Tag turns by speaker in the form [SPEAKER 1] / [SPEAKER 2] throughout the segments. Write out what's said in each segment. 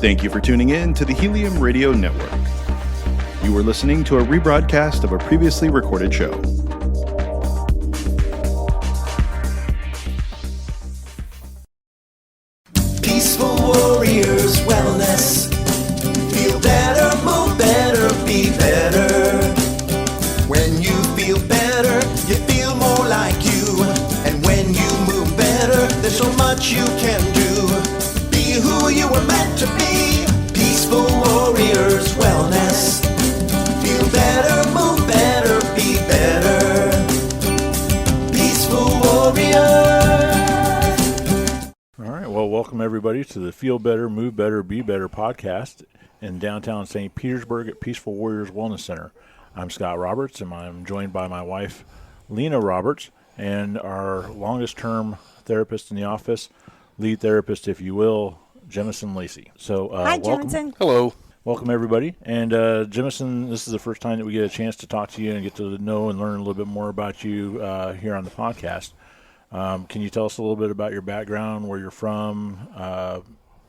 [SPEAKER 1] Thank you for tuning in to the Helium Radio Network. You are listening to a rebroadcast of a previously recorded show.
[SPEAKER 2] Peaceful Warriors Wellness. Feel better, move better, be better. When you feel better, you feel more like you. And when you move better, there's so much you can do. Be who you were meant to be. Peaceful Warriors Wellness. Feel better, move better, be better. Peaceful Warriors.
[SPEAKER 3] All right, well, welcome everybody to the Feel Better, Move Better, Be Better podcast in downtown St. Petersburg at Peaceful Warriors Wellness Center. I'm Scott Roberts, and I'm joined by my wife, Lena Roberts, and our longest-term therapist in the office, lead therapist, if you will, Jemison Lacey. So,
[SPEAKER 4] Hi,
[SPEAKER 3] welcome.
[SPEAKER 4] Jemison.
[SPEAKER 5] Hello.
[SPEAKER 3] Welcome, everybody. And, Jemison, this is the first time that we get a chance to talk to you and get to know and learn a little bit more about you here on the podcast. Can you tell us a little bit about your background, where you're from,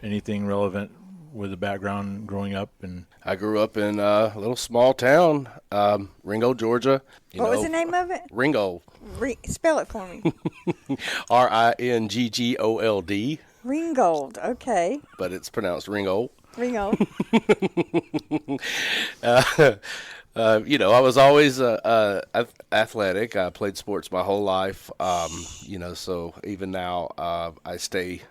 [SPEAKER 3] anything relevant with the background growing up? And
[SPEAKER 5] I grew up in a little small town, Ringgold, Georgia.
[SPEAKER 4] What was the name of it?
[SPEAKER 5] Ringgold.
[SPEAKER 4] Spell it for me.
[SPEAKER 5] Ringgold,
[SPEAKER 4] Ringgold. Okay.
[SPEAKER 5] but it's pronounced Ringgold.
[SPEAKER 4] Ringgold.
[SPEAKER 5] I was always athletic. I played sports my whole life. So even now I stay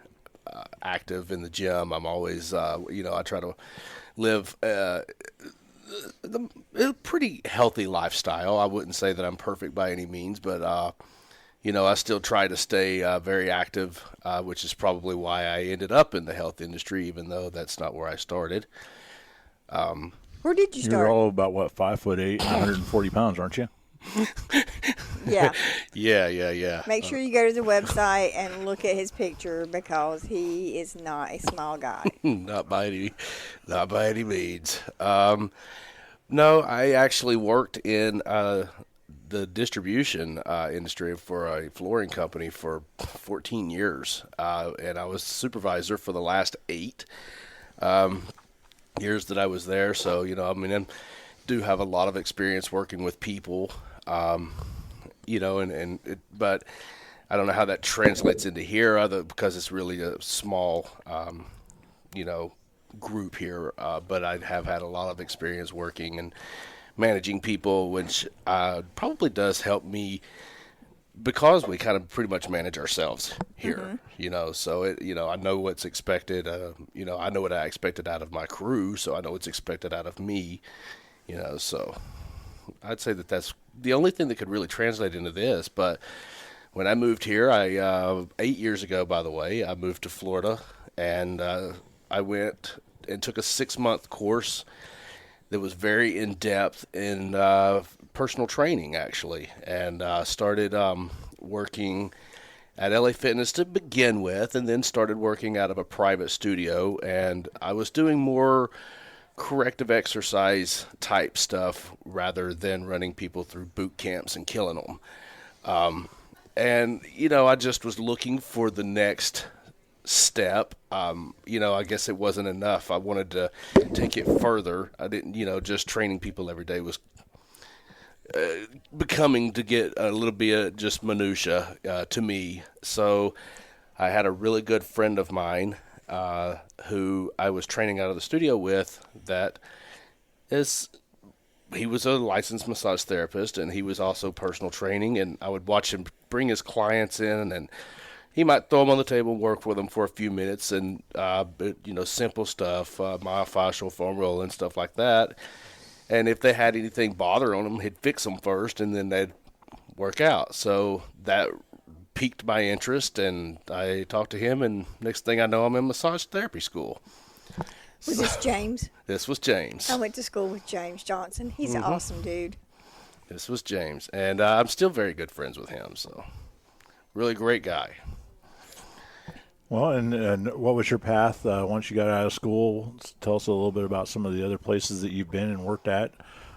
[SPEAKER 5] active in the gym. I'm always, I try to live a pretty healthy lifestyle. I wouldn't say that I'm perfect by any means, but, I still try to stay very active, which is probably why I ended up in the health industry, even though that's not where I started.
[SPEAKER 4] Where did you start?
[SPEAKER 3] you're all about, 5'8", 140 pounds, aren't you?
[SPEAKER 4] Yeah.
[SPEAKER 5] Yeah.
[SPEAKER 4] Make sure you go to the website and look at his picture because he is not a small guy.
[SPEAKER 5] Not by any means. No, I actually worked in the distribution industry for a flooring company for 14 years, and I was supervisor for the last 8 years that I was there. So, I do have a lot of experience working with people, but I don't know how that translates into here because it's really a small, group here. But I have had a lot of experience working and managing people, which probably does help me because we kind of pretty much manage ourselves here, so I know what's expected, I know what I expected out of my crew, so I know what's expected out of me, so I'd say that that's the only thing that could really translate into this. But when I moved here, 8 years ago, by the way, I moved to Florida, and I went and took a 6-month course that was very in-depth in personal training, actually, and started working at LA Fitness to begin with, and then started working out of a private studio, and I was doing more corrective exercise type stuff rather than running people through boot camps and killing them. I just was looking for the next step. I guess it wasn't enough. I wanted to take it further. I didn't, just training people every day was becoming to get a little bit just minutia to me. So I had a really good friend of mine who I was training out of the studio with he was a licensed massage therapist, and he was also personal training, and I would watch him bring his clients in, and he might throw them on the table and work with them for a few minutes, and simple stuff, myofascial foam roll and stuff like that. And if they had anything bothering them, he'd fix them first, and then they'd work out. So that piqued my interest, and I talked to him, and next thing I know, I'm in massage therapy school.
[SPEAKER 4] Was this James?
[SPEAKER 5] This was James.
[SPEAKER 4] I went to school with James Johnson. He's an awesome dude.
[SPEAKER 5] This was James, and I'm still very good friends with him, so really great guy.
[SPEAKER 3] Well, and what was your path once you got out of school? Tell us a little bit about some of the other places that you've been and worked at.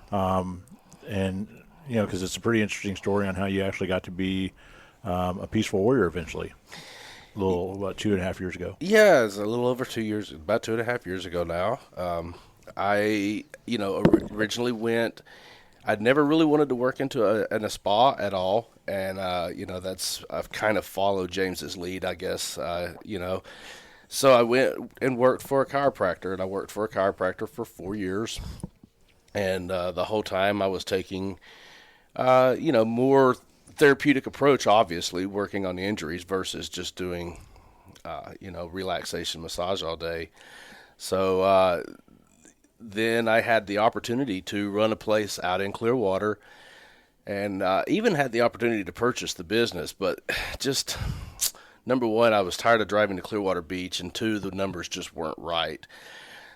[SPEAKER 3] Because it's a pretty interesting story on how you actually got to be a peaceful warrior eventually. about 2.5 years ago.
[SPEAKER 5] Yeah, it's a little over 2 years, about 2.5 years ago now. I, originally went. I'd never really wanted to work in a spa at all, and I've kind of followed James's lead, I guess. So I went and worked for a chiropractor, and I worked for a chiropractor for 4 years, and the whole time I was taking, more therapeutic approach, obviously working on the injuries versus just doing, relaxation massage all day. So then I had the opportunity to run a place out in Clearwater, and even had the opportunity to purchase the business, but just number one, I was tired of driving to Clearwater Beach, and two, the numbers just weren't right.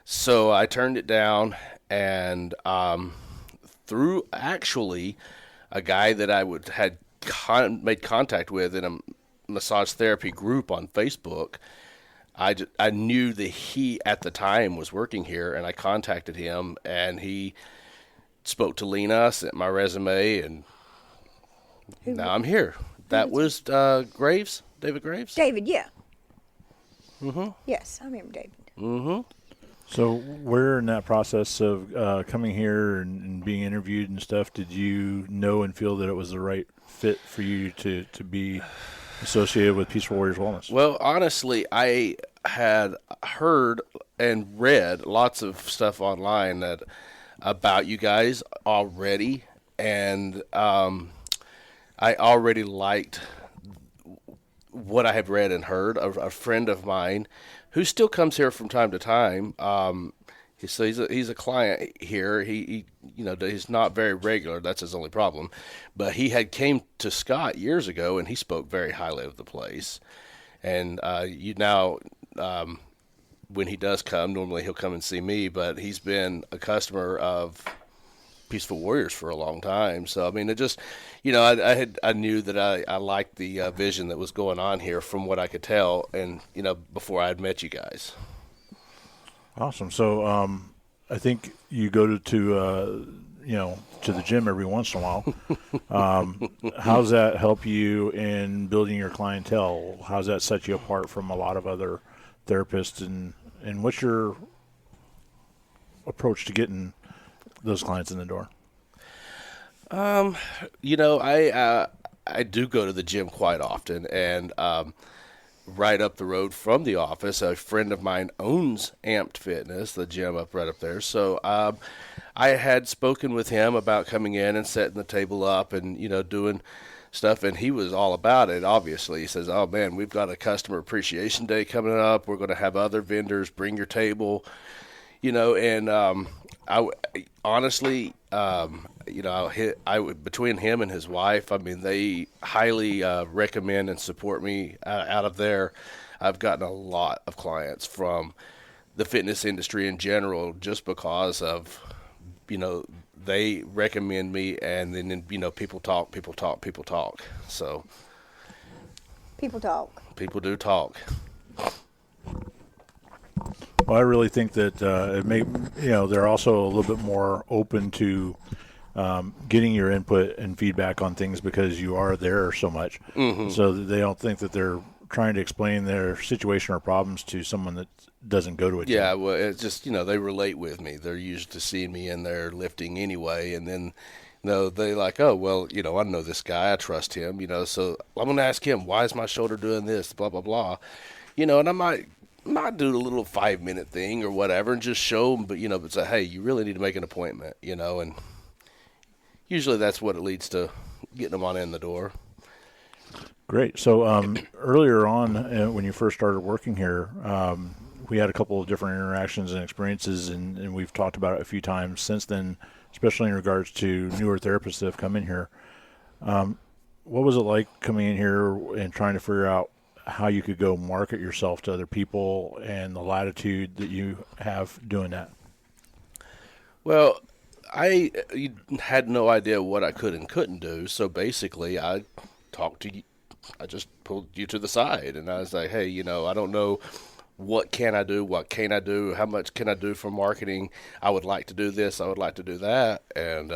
[SPEAKER 5] So I turned it down, and through actually a guy that I had made contact with in a massage therapy group on Facebook, I knew that he at the time was working here, and I contacted him, and he spoke to Lena, sent my resume, and now I'm here. That was Graves, David Graves.
[SPEAKER 4] David, yeah. Yes, I remember David.
[SPEAKER 3] So where in that process of coming here and being interviewed and stuff did you know and feel that it was the right fit for you to be associated with Peaceful Warriors Wellness?
[SPEAKER 5] Well, honestly, I had heard and read lots of stuff online about you guys already, and I already liked what I have read and heard. A friend of mine who still comes here from time to time, so he's a client here. He's not very regular. That's his only problem. But he had came to Scott years ago, and he spoke very highly of the place. And when he does come, normally he'll come and see me, but he's been a customer of Peaceful Warriors for a long time. So, I mean, it just, I knew that I liked the vision that was going on here from what I could tell, and, before I had met you guys.
[SPEAKER 3] Awesome. So, I think you go to the gym every once in a while. How's that help you in building your clientele? How's that set you apart from a lot of other therapists, and what's your approach to getting those clients in the door?
[SPEAKER 5] I do go to the gym quite often, and right up the road from the office, a friend of mine owns Amped Fitness, the gym right up there. So I had spoken with him about coming in and setting the table up and doing stuff, and he was all about it. Obviously, he says, "Oh man, we've got a customer appreciation day coming up. We're going to have other vendors bring your table." And I honestly, between him and his wife, I mean, they highly recommend and support me out of there. I've gotten a lot of clients from the fitness industry in general just because of, they recommend me, and then, people talk. So
[SPEAKER 4] People talk.
[SPEAKER 5] People do talk.
[SPEAKER 3] Well, I really think that they're also a little bit more open to getting your input and feedback on things because you are there so much. Mm-hmm. So that they don't think that they're trying to explain their situation or problems to someone that doesn't go to a gym.
[SPEAKER 5] Yeah, well, it's just, they relate with me. They're used to seeing me in there lifting anyway, and then they like, oh, well, I know this guy, I trust him, so I'm going to ask him, why is my shoulder doing this, blah, blah, blah. And I might do a little 5-minute thing or whatever and just show them, but say, hey, you really need to make an appointment, and usually that's what it leads to, getting them on in the door.
[SPEAKER 3] Great. So earlier on, when you first started working here, we had a couple of different interactions and experiences, and we've talked about it a few times since then, especially in regards to newer therapists that have come in here. What was it like coming in here and trying to figure out how you could go market yourself to other people and the latitude that you have doing that? Well,
[SPEAKER 5] I had no idea what I could and couldn't do, so basically I talked to you. I just pulled you to the side, and I was like, hey, I don't know, what can I do, what can't I do, how much can I do for marketing? I would like to do this, I would like to do that, and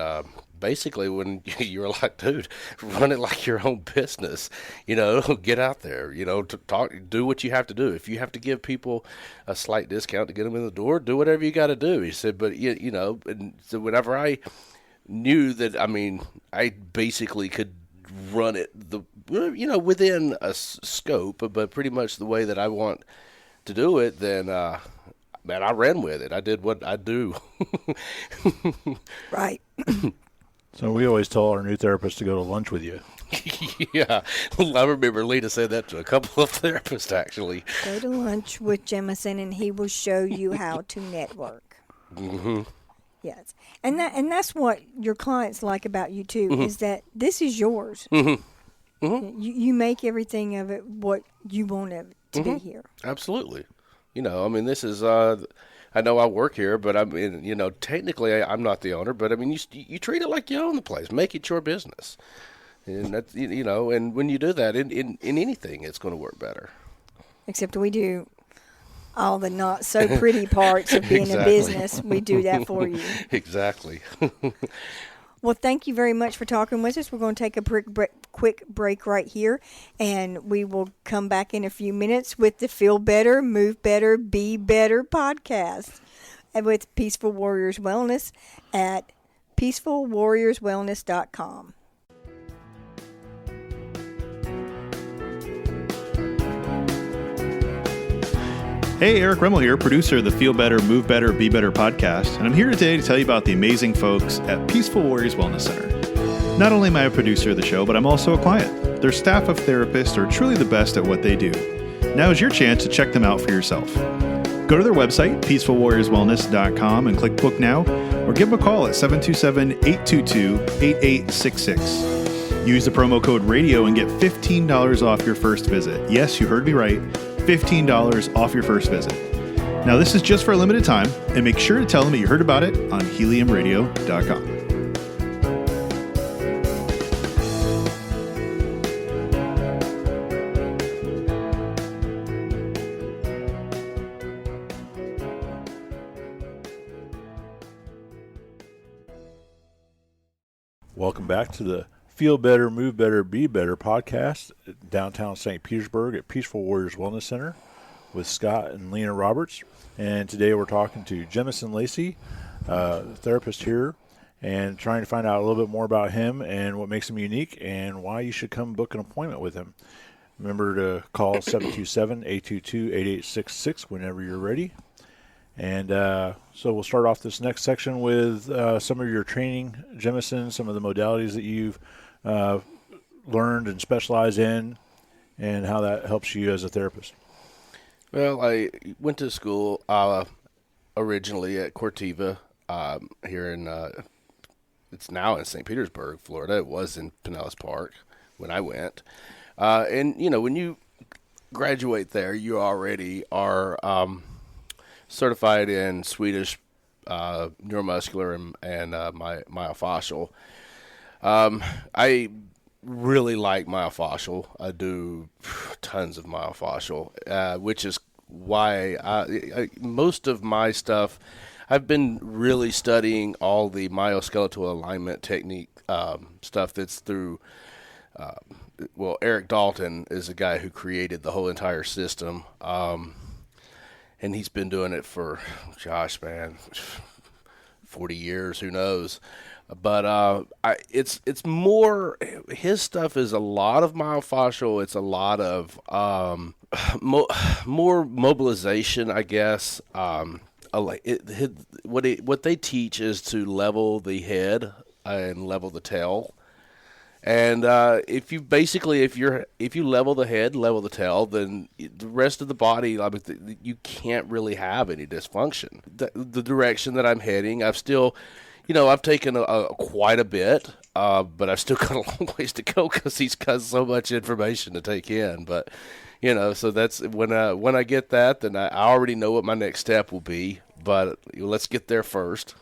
[SPEAKER 5] basically when you were like, dude, run it like your own business, get out there, to talk, do what you have to do. If you have to give people a slight discount to get them in the door, do whatever you got to do. He said, but and so whenever I knew that, I basically could run it within a scope, but pretty much the way that I want to do it, then, man, I ran with it. I did what I do.
[SPEAKER 4] Right.
[SPEAKER 3] So we always tell our new therapists to go to lunch with you.
[SPEAKER 5] Yeah. I remember Lena said that to a couple of therapists, actually.
[SPEAKER 4] Go to lunch with Jemison, and he will show you how to network.
[SPEAKER 5] Mm-hmm.
[SPEAKER 4] Yes. And that's what your clients like about you, too, is that this is yours.
[SPEAKER 5] Mm-hmm. Mm-hmm.
[SPEAKER 4] You make everything of it what you want it to be here.
[SPEAKER 5] Absolutely. This is, I know I work here, but technically I'm not the owner, but you treat it like you own the place. Make it your business. And that's, and when you do that in anything, it's going to work better.
[SPEAKER 4] Except we do all the not so pretty parts of being a business. We do that for you.
[SPEAKER 5] Exactly.
[SPEAKER 4] Well, thank you very much for talking with us. We're going to take a quick break right here, and we will come back in a few minutes with the Feel Better, Move Better, Be Better podcast with Peaceful Warriors Wellness at peacefulwarriorswellness.com.
[SPEAKER 1] Hey, Eric Remmel here, producer of the Feel Better, Move Better, Be Better podcast, and I'm here today to tell you about the amazing folks at Peaceful Warriors Wellness Center. Not only am I a producer of the show, but I'm also a client. Their staff of therapists are truly the best at what they do. Now is your chance to check them out for yourself. Go to their website, peacefulwarriorswellness.com, and click Book Now, or give them a call at 727-822-8866. Use the promo code RADIO and get $15 off your first visit. Yes, you heard me right. $15 off your first visit. Now, this is just for a limited time, and make sure to tell them that you heard about it on heliumradio.com.
[SPEAKER 3] Welcome back to the Feel Better, Move Better, Be Better podcast at downtown St. Petersburg at Peaceful Warriors Wellness Center with Scott and Lena Roberts. And today we're talking to Jemison Lacey, therapist here, and trying to find out a little bit more about him and what makes him unique and why you should come book an appointment with him. Remember to call 727-822-8866 whenever you're ready. And so we'll start off this next section with some of your training, Jemison, some of the modalities that you've learned and specialize in, and how that helps you as a therapist.
[SPEAKER 5] Well, I went to school originally at Cortiva here in, it's now in St. Petersburg, Florida. It was in Pinellas Park when I went. And, when you graduate there, you already are certified in Swedish neuromuscular and myofascial. I really like myofascial. I do tons of myofascial, which is why I most of my stuff, I've been really studying all the myoskeletal alignment technique stuff that's through, Eric Dalton is the guy who created the whole entire system. And he's been doing it for, 40 years, who knows. But it's more, his stuff is a lot of myofascial. It's a lot of more mobilization, I guess. What they teach is to level the head and level the tail. And if you level the head, level the tail, then the rest of the body, you can't really have any dysfunction. The direction that I'm heading, I've still, I've taken quite a bit, but I've still got a long ways to go because he's got so much information to take in. But, so that's when I get that, then I already know what my next step will be. But let's get there first.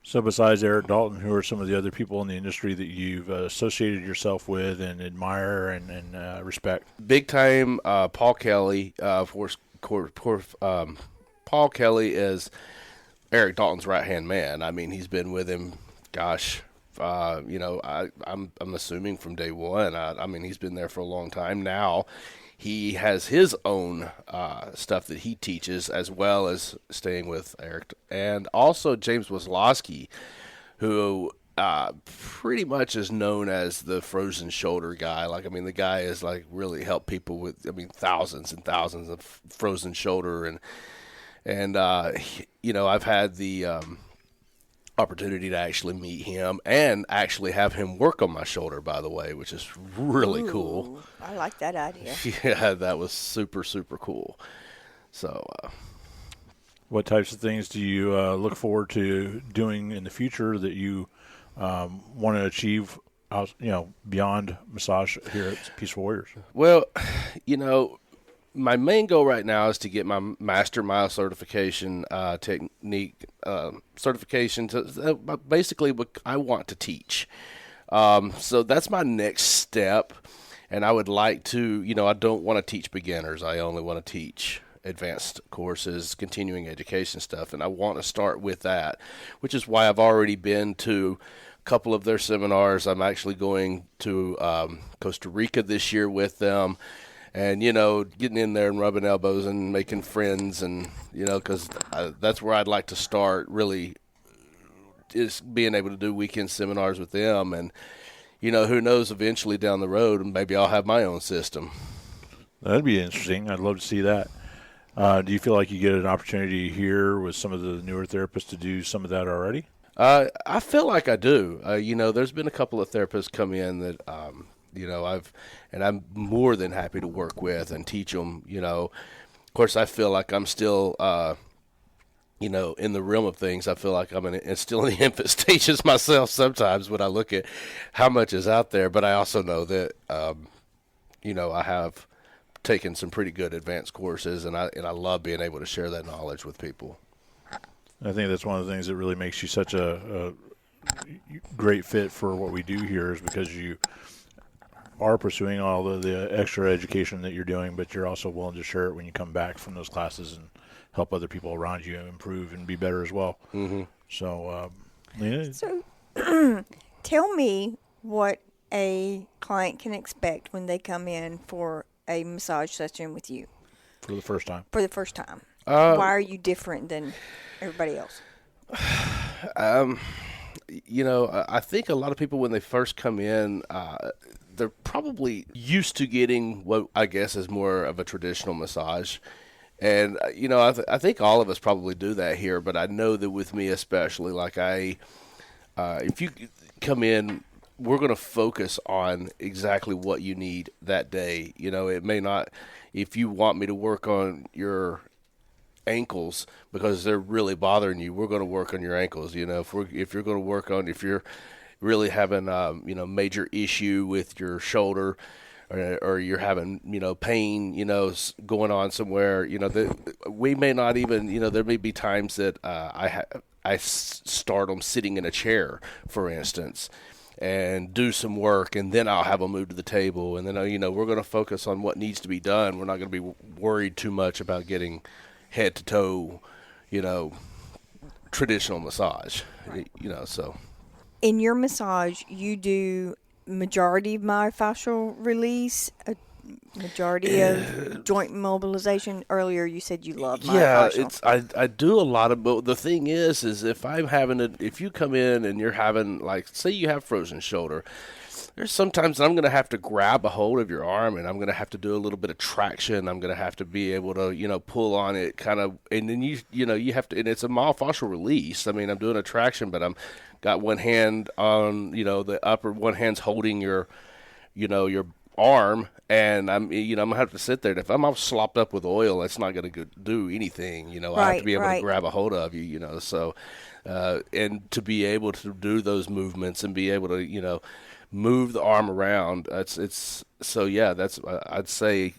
[SPEAKER 3] So besides Eric Dalton, who are some of the other people in the industry that you've associated yourself with and admire and respect?
[SPEAKER 5] Big time, Paul Kelly. Paul Kelly is Eric Dalton's right-hand man. He's been with him, I'm assuming from day one. I mean, he's been there for a long time now. He has his own stuff that he teaches, as well as staying with Eric, and also James Lacey, who pretty much is known as the frozen shoulder guy. Like, I mean, the guy has like really helped people with, I mean, thousands and thousands of frozen shoulder, and I've had the opportunity to actually meet him and actually have him work on my shoulder, by the way, which is really cool.
[SPEAKER 4] I like that idea.
[SPEAKER 5] Yeah, that was super, super cool. So,
[SPEAKER 3] what types of things do you look forward to doing in the future that you want to achieve, beyond massage here at Peaceful Warriors?
[SPEAKER 5] Well, my main goal right now is to get my Master Mile certification technique certification. Basically, what I want to teach. So that's my next step, and I would like to. I don't want to teach beginners. I only want to teach advanced courses, continuing education stuff, and I want to start with that, which is why I've already been to a couple of their seminars. I'm actually going to Costa Rica this year with them, and getting in there and rubbing elbows and making friends, and because that's where I'd like to start, really, is being able to do weekend seminars with them, and who knows, eventually down the road maybe I'll have my own system.
[SPEAKER 3] That'd be interesting. I'd love to see that. Do you feel like you get an opportunity here with some of the newer therapists to do some of that already?
[SPEAKER 5] I feel like I do. There's been a couple of therapists come in that, I'm more than happy to work with and teach them. Of course, I feel like I'm still, in the realm of things. I feel like I'm still in the infant stages myself sometimes when I look at how much is out there. But I also know that, I have taken some pretty good advanced courses, and I love being able to share that knowledge with people.
[SPEAKER 3] I think that's one of the things that really makes you such a great fit for what we do here, is because you are pursuing all the extra education that you're doing, but you're also willing to share it when you come back from those classes and help other people around you improve and be better as well. Mm-hmm. So, Lena?
[SPEAKER 4] So, tell me what a client can expect when they come in for a massage session with you.
[SPEAKER 3] For the first time.
[SPEAKER 4] Why are you different than everybody else?
[SPEAKER 5] I think a lot of people, when they first come in, they're probably used to getting what I guess is more of a traditional massage. And, I think all of us probably do that here, but I know that with me especially, like if you come in, we're going to focus on exactly what you need that day. It may not, if you want me to work on your ankles because they're really bothering you, we're going to work on your ankles. If you're going to work on, if you're really having, major issue with your shoulder, or you're having, pain, going on somewhere, we may not even, there may be times that I start them sitting in a chair, for instance, and do some work, and then I'll have them move to the table, and then, we're going to focus on what needs to be done. We're not going to be worried too much about getting head to toe, traditional massage,
[SPEAKER 4] right.
[SPEAKER 5] So.
[SPEAKER 4] In your massage, you do majority of myofascial release, a majority of joint mobilization. Earlier you said you love myofascial.
[SPEAKER 5] Yeah, I do a lot of, but the thing is if I'm having if you come in and you're having, like, say you have frozen shoulder, there's sometimes I'm going to have to grab a hold of your arm, and I'm going to have to do a little bit of traction. I'm going to have to be able to, pull on it kind of, and then you have to, and it's a myofascial release. I mean, I'm doing a traction, but I'm got one hand on, the upper, one hand's holding your arm, and I'm going to have to sit there. And if I'm all slopped up with oil, it's not going to do anything. I have to be able to grab a hold of you, so, and to be able to do those movements and be able to, move the arm around. It's so, yeah, that's, I'd say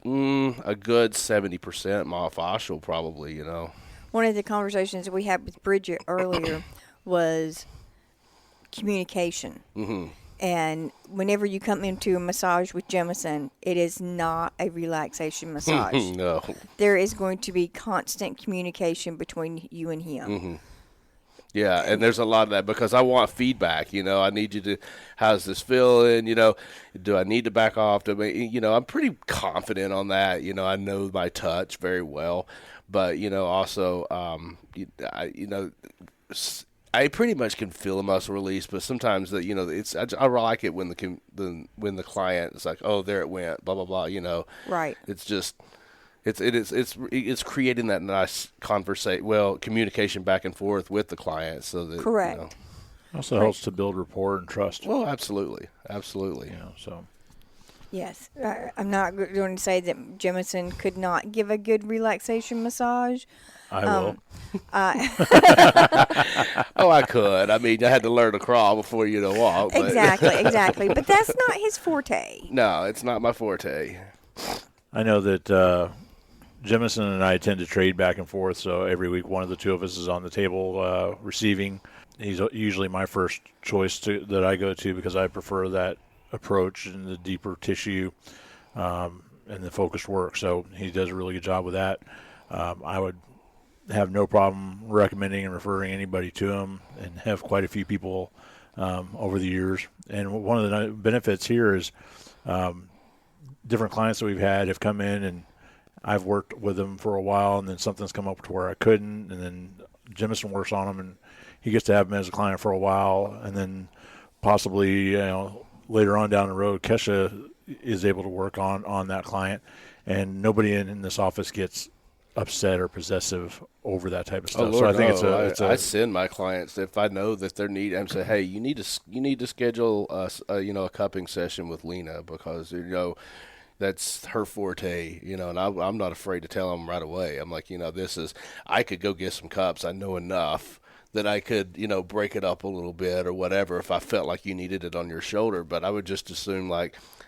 [SPEAKER 5] a good 70% myofascial probably,
[SPEAKER 4] One of the conversations we had with Bridget earlier was communication. Mm-hmm. And whenever you come into a massage with Jemison, it is not a relaxation massage.
[SPEAKER 5] No.
[SPEAKER 4] There is going to be constant communication between you and him. Mm-hmm.
[SPEAKER 5] Yeah, and there's a lot of that because I want feedback. I need you to, how's this feeling? Do I need to back off? I'm pretty confident on that. I know my touch very well, but also, I pretty much can feel a muscle release. But sometimes I like it when the client is like, oh, there it went, blah blah blah.
[SPEAKER 4] Right.
[SPEAKER 5] It's just. It's creating that nice communication back and forth with the client, so that
[SPEAKER 4] correct.
[SPEAKER 3] Also helps to build rapport and trust.
[SPEAKER 5] Well, absolutely.
[SPEAKER 3] So.
[SPEAKER 4] Yes, I'm not going to say that Jemison could not give a good relaxation massage.
[SPEAKER 3] I will.
[SPEAKER 5] I could. I had to learn to crawl before walk. But.
[SPEAKER 4] Exactly. But that's not his forte.
[SPEAKER 5] No, it's not my forte.
[SPEAKER 3] I know that Jemison and I tend to trade back and forth, so every week one of the two of us is on the table receiving. He's usually my first choice that I go to because I prefer that approach and the deeper tissue and the focused work. So he does a really good job with that. I would have no problem recommending and referring anybody to him, and have quite a few people over the years. And one of the benefits here is different clients that we've had have come in, and I've worked with them for a while, and then something's come up to where I couldn't, and then Jemison works on them, and he gets to have them as a client for a while, and then possibly later on down the road, Kesha is able to work on that client, and nobody in this office gets upset or possessive over that type of stuff.
[SPEAKER 5] Oh, Lord,
[SPEAKER 3] so I think
[SPEAKER 5] I send my clients if I know that they're need. I'm say, hey, you need to schedule a cupping session with Lena because that's her forte. And I'm not afraid to tell them right away. I'm like, I could go get some cups. I know enough that I could break it up a little bit or whatever if I felt like you needed it on your shoulder. But I would just assume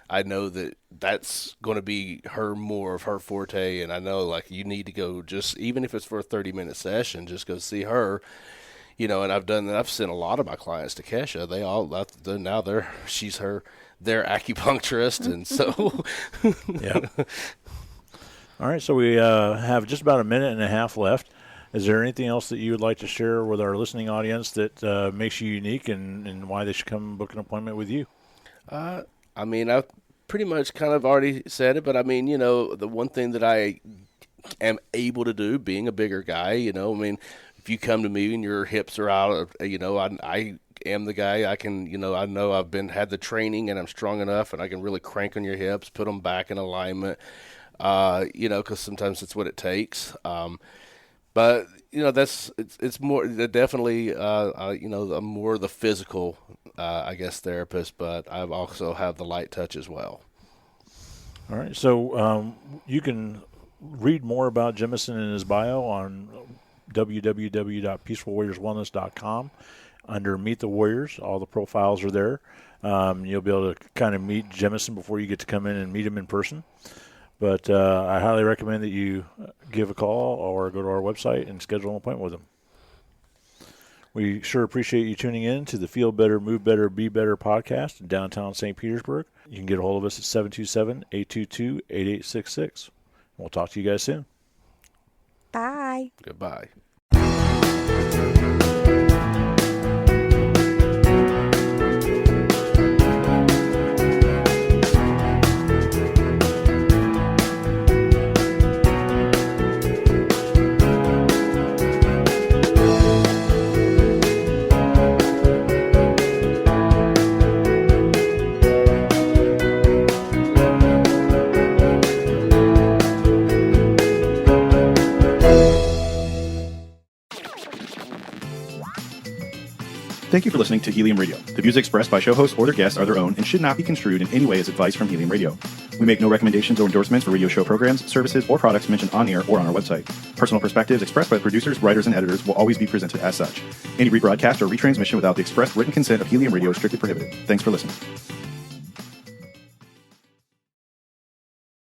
[SPEAKER 5] I know that that's going to be more of her forte, and I know you need to go just even if it's for a 30-minute session, just go see her, and I've done that. I've sent a lot of my clients to Kesha. They all she's their acupuncturist, and so
[SPEAKER 3] yeah. All right, so we have just about a minute and a half left. Is there anything else that you would like to share with our listening audience that makes you unique and why they should come book an appointment with you?
[SPEAKER 5] I've pretty much kind of already said it, but the one thing that I am able to do, being a bigger guy, if you come to me and your hips are out, I am the guy. I can, I know I've had the training and I'm strong enough and I can really crank on your hips, put them back in alignment, because sometimes it's what it takes. But it's more definitely I'm more the physical therapist, but I also have the light touch as well.
[SPEAKER 3] All right, so you can read more about Jemison and his bio on www.peacefulwarriorswellness.com under Meet the Warriors. All the profiles are there. You'll be able to kind of meet Jemison before you get to come in and meet him in person. But I highly recommend that you give a call or go to our website and schedule an appointment with him. We sure appreciate you tuning in to the Feel Better, Move Better, Be Better podcast in downtown St. Petersburg. You can get a hold of us at 727-822-8866. We'll talk to you guys soon.
[SPEAKER 4] Bye.
[SPEAKER 5] Goodbye.
[SPEAKER 1] Thank you for listening to Helium Radio. The views expressed by show hosts or their guests are their own and should not be construed in any way as advice from Helium Radio. We make no recommendations or endorsements for radio show programs, services, or products mentioned on air or on our website. Personal perspectives expressed by the producers, writers, and editors will always be presented as such. Any rebroadcast or retransmission without the express written consent of Helium Radio is strictly prohibited. Thanks for listening.